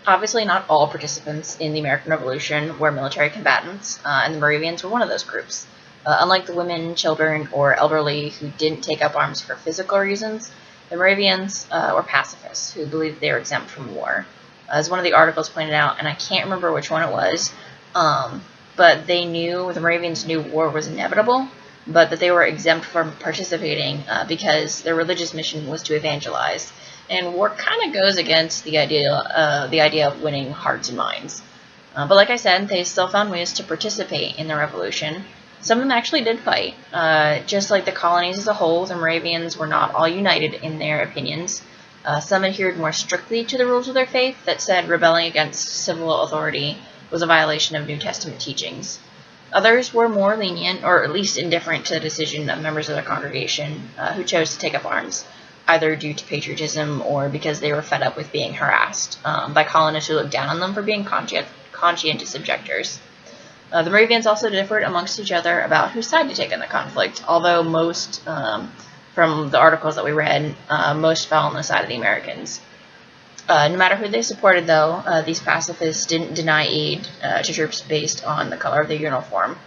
Obviously, not all participants in the American Revolution were military combatants, and the Moravians were one of those groups. Unlike the women, children, or elderly who didn't take up arms for physical reasons, the Moravians were pacifists who believed they were exempt from war. As one of the articles pointed out, and I can't remember which one it was, but the Moravians knew war was inevitable, but that they were exempt from participating because their religious mission was to evangelize. And war kind of goes against the idea of winning hearts and minds. But like I said, they still found ways to participate in the revolution. Some of them actually did fight. Just like the colonies as a whole, the Moravians were not all united in their opinions. Some adhered more strictly to the rules of their faith that said rebelling against civil authority was a violation of New Testament teachings. Others were more lenient, or at least indifferent to the decision of members of their congregation who chose to take up arms, either due to patriotism or because they were fed up with being harassed by colonists who looked down on them for being conscientious objectors. The Moravians also differed amongst each other about whose side to take in the conflict, although most, from the articles that we read, most fell on the side of the Americans. No matter who they supported, though, these pacifists didn't deny aid to troops based on the color of their uniform.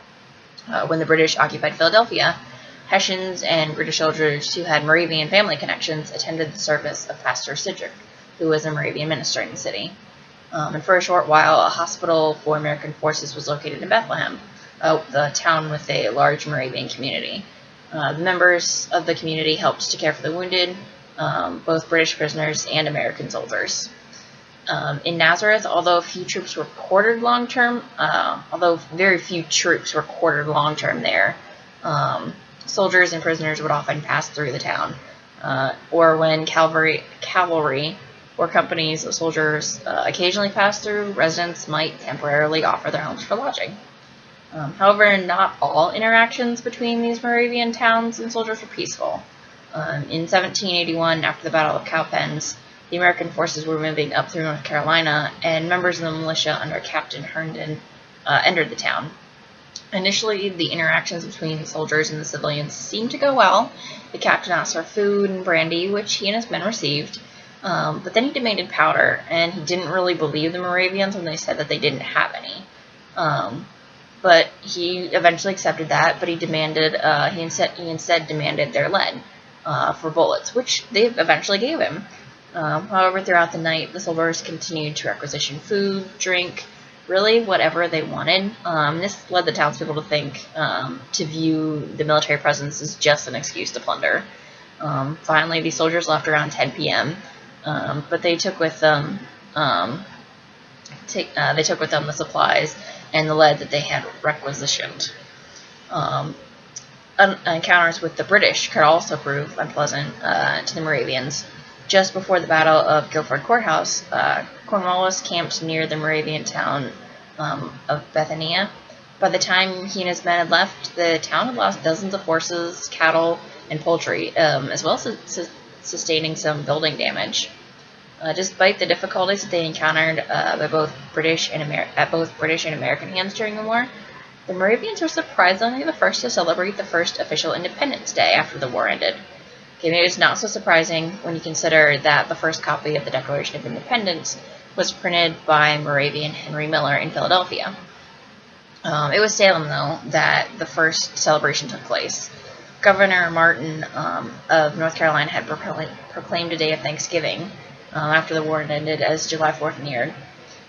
When the British occupied Philadelphia, Hessians and British soldiers who had Moravian family connections attended the service of Pastor Sidgwick, who was a Moravian minister in the city. And for a short while, a hospital for American forces was located in Bethlehem, the town with a large Moravian community. The members of the community helped to care for the wounded, both British prisoners and American soldiers. In Nazareth, although very few troops were quartered long-term there, soldiers and prisoners would often pass through the town, or when cavalry or companies of soldiers occasionally passed through, residents might temporarily offer their homes for lodging. However, not all interactions between these Moravian towns and soldiers were peaceful. In 1781, after the Battle of Cowpens, the American forces were moving up through North Carolina, and members of the militia under Captain Herndon entered the town. Initially, the interactions between soldiers and the civilians seemed to go well. The captain asked for food and brandy, which he and his men received, but then he demanded powder, and he didn't really believe the Moravians when they said that they didn't have any. But he eventually accepted that, but he instead demanded their lead for bullets, which they eventually gave him. However, throughout the night, the soldiers continued to requisition food, drink, really whatever they wanted. This led the townspeople to view the military presence as just an excuse to plunder. Finally, the soldiers left around 10 p.m., but they took with them the supplies and the lead that they had requisitioned. Encounters with the British could also prove unpleasant to the Moravians. Just before the Battle of Guilford Courthouse, Cornwallis camped near the Moravian town of Bethania. By the time he and his men had left, the town had lost dozens of horses, cattle, and poultry, as well as sustaining some building damage. Despite the difficulties that they encountered at both British and American hands during the war, the Moravians were surprisingly the first to celebrate the first official Independence Day after the war ended. Okay, maybe it's not so surprising when you consider that the first copy of the Declaration of Independence was printed by Moravian Henry Miller in Philadelphia. It was Salem, though, that the first celebration took place. Governor Martin of North Carolina had proclaimed a day of Thanksgiving after the war ended as July 4th neared,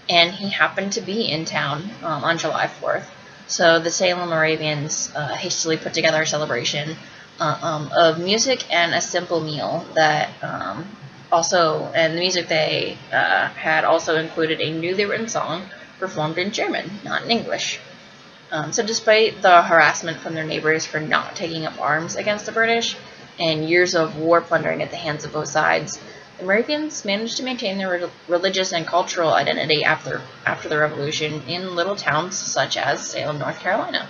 and he happened to be in town on July 4th. So the Salem Moravians hastily put together a celebration of music and a simple meal that the music they had also included a newly written song performed in German, not in English. So despite the harassment from their neighbors for not taking up arms against the British and years of war plundering at the hands of both sides, the Moravians managed to maintain their religious and cultural identity after the Revolution in little towns such as Salem, North Carolina.